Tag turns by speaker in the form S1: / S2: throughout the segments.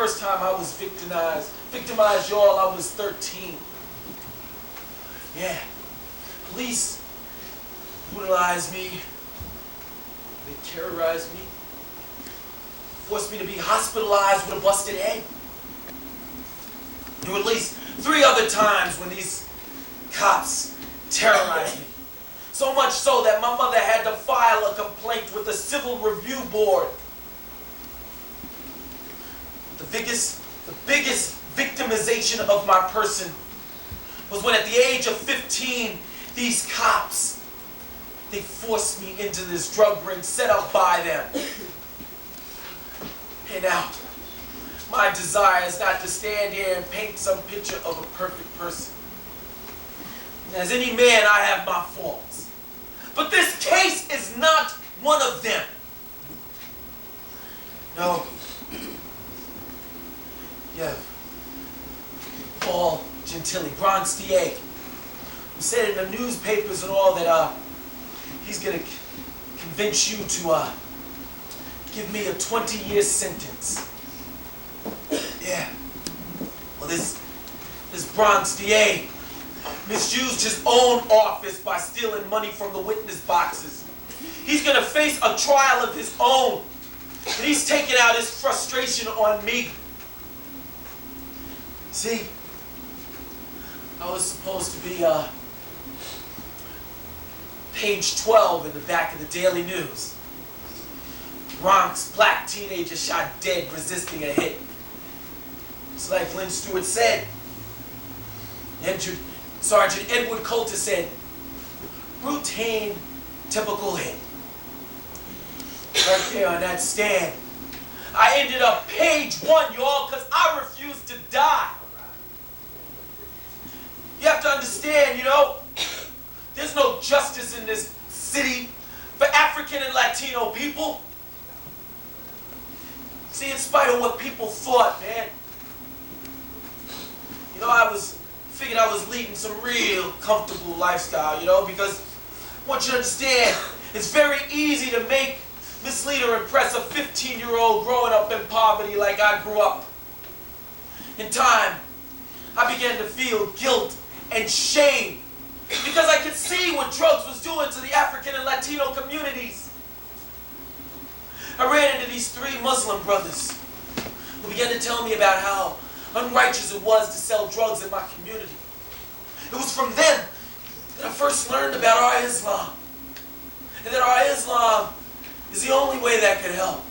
S1: first time I was victimized, y'all, I was 13. Yeah, police brutalized me, they terrorized me, forced me to be hospitalized with a busted head. There were at least 3 other times when these cops terrorized me. So much so that my mother had to file a complaint with the Civil Review Board. The biggest victimization of my person was when at the age of 15, these cops, they forced me into this drug ring set up by them. And now, my desire is not to stand here and paint some picture of a perfect person. As any man, I have my faults. But this case is not one of them. No. Yeah. Paul Gentili, Bronx DA, who said in the newspapers and all that he's going to convince you to give me a 20-year sentence. Yeah. Well, this Bronx DA misused his own office by stealing money from the witness boxes. He's going to face a trial of his own. And he's taking out his frustration on me. See, I was supposed to be page 12 in the back of the Daily News. Bronx black teenager shot dead resisting a hit. It's like Lynn Stewart said. Sergeant Edward Coulter said, routine, typical hit. Right there on that stand. I ended up page 1, y'all, because I refused to die. You have to understand, you know, there's no justice in this city for African and Latino people. See, in spite of what people thought, man, you know, I figured I was leading some real comfortable lifestyle, you know, because I want you to understand, it's very easy to mislead or impress a 15-year-old growing up in poverty like I grew up. In time, I began to feel guilt and shame because I could see what drugs was doing to the African and Latino communities. I ran into these 3 Muslim brothers who began to tell me about how unrighteous it was to sell drugs in my community. It was from them that I first learned about our Islam, and that our Islam is the only way that could help.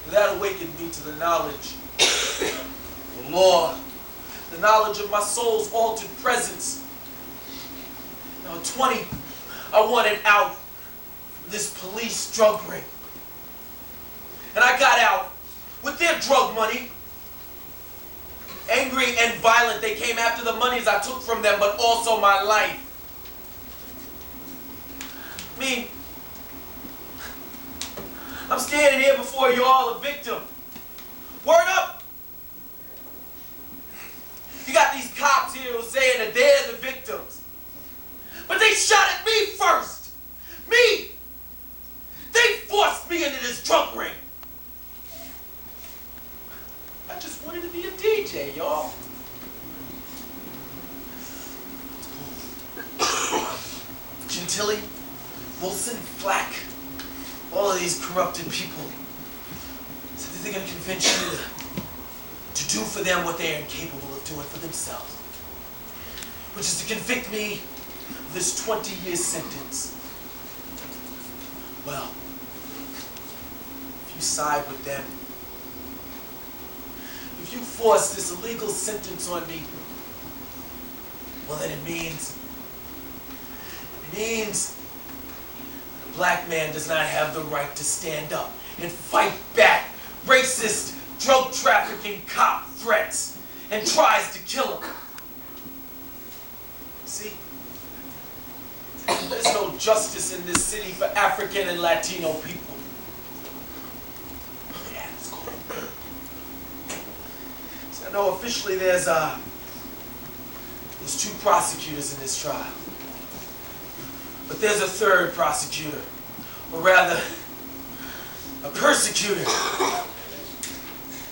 S1: And that awakened me to the knowledge of Allah, the knowledge of my soul's altered presence. Now at 20, I wanted out of this police drug ring. And I got out with their drug money. Angry and violent, they came after the monies I took from them, but also my life. I mean, I'm standing here before you all a victim. Word up! You got these cops here who are saying that they're the victims. But they shot at me first! Me! They forced me into this drug ring. I just wanted to be a DJ, y'all. Gentili, Wilson, Flack, all of these corrupted people said that they're going to convince you to do for them what they are incapable of doing for themselves, which is to convict me of this 20-year sentence. Well, if you side with them, if you force this illegal sentence on me, well then it means a black man does not have the right to stand up and fight back racist, drug trafficking cop threats and tries to kill him. See? There's no justice in this city for African and Latino people. Yeah, let's go. So I know officially there's 2 prosecutors in this trial. But there's a 3rd prosecutor, or rather, a persecutor.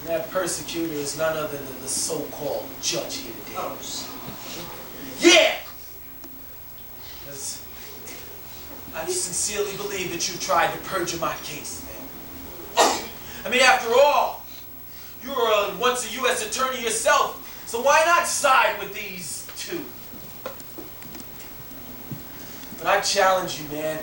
S1: And that persecutor is none other than the so-called judge here today.
S2: Oh.
S1: Yeah! Because I sincerely believe that you tried to perjure my case, man. I mean, after all, you were once a U.S. attorney yourself, so why not side with these two? But I challenge you, man.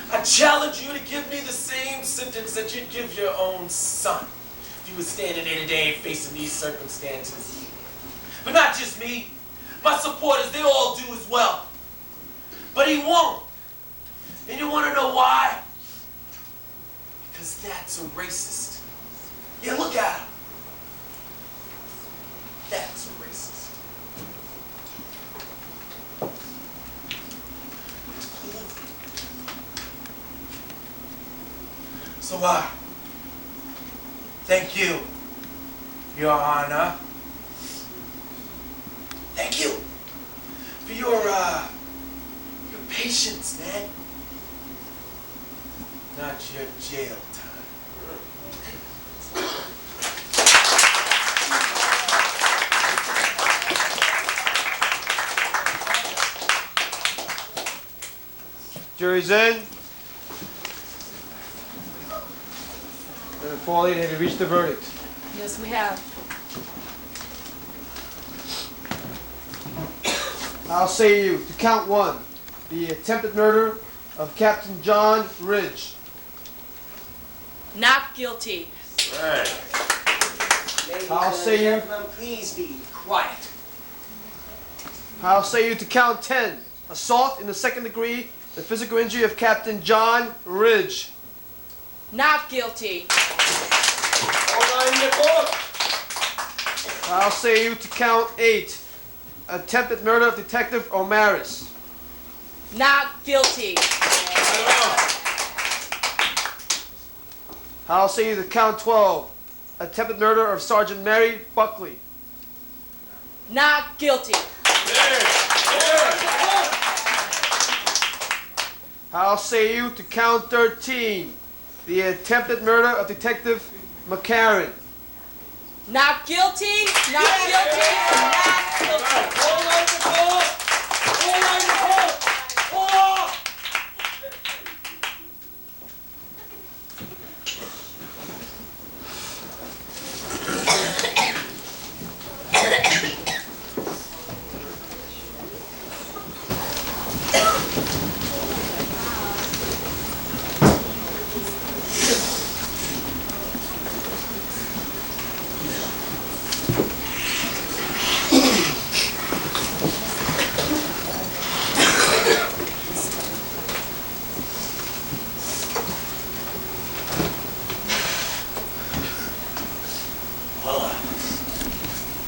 S1: I challenge you to give me the same sentence that you'd give your own son if he was standing there today facing these circumstances. But not just me. My supporters, they all do as well. But he won't. And you want to know why? Because that's a racist. Yeah, look at him. That's a racist. So, thank you, Your Honor. Thank you for your patience, man. Not your jail time.
S3: Jury's in. Pauline, have you reached the verdict?
S4: Yes, we have.
S3: I'll say you to count one, the attempted murder of Captain John Ridge.
S4: Not guilty.
S1: Right.
S3: I'll say you.
S2: Gentlemen, please be quiet.
S3: I'll say you to count 10, assault in the second degree, the physical injury of Captain John Ridge.
S4: Not guilty.
S2: Hold on your book.
S3: I'll say you to count 8, attempted murder of Detective O'Maris.
S4: Not guilty.
S3: I'll say you to count 12, attempted murder of Sergeant Mary Buckley.
S4: Not guilty.
S3: I'll say you to count 13, the attempted murder of Detective McCarran.
S4: Not guilty. Not guilty. Not guilty.
S2: Hold on the book. Hold on the book. Hold on.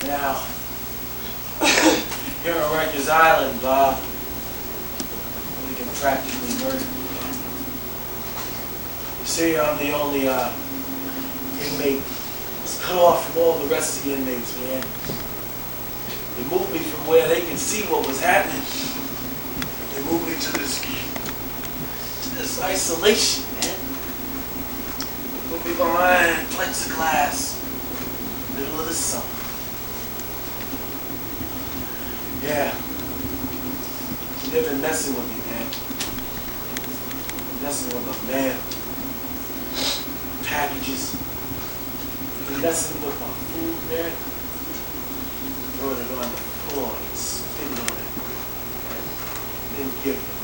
S1: Now, here on Rikers Island, Bob, we can practically murder me. You see, I'm the only inmate that's cut off from all the rest of the inmates, man. They moved me from where they can see what was happening. They moved me to this isolation, man. Put me behind plexiglass, middle of the summer. Yeah. They've been messing with me, man. Messing with my mail. Packages. Been messing with my food, man. Throwing it on the floor and spitting on it. Didn't give me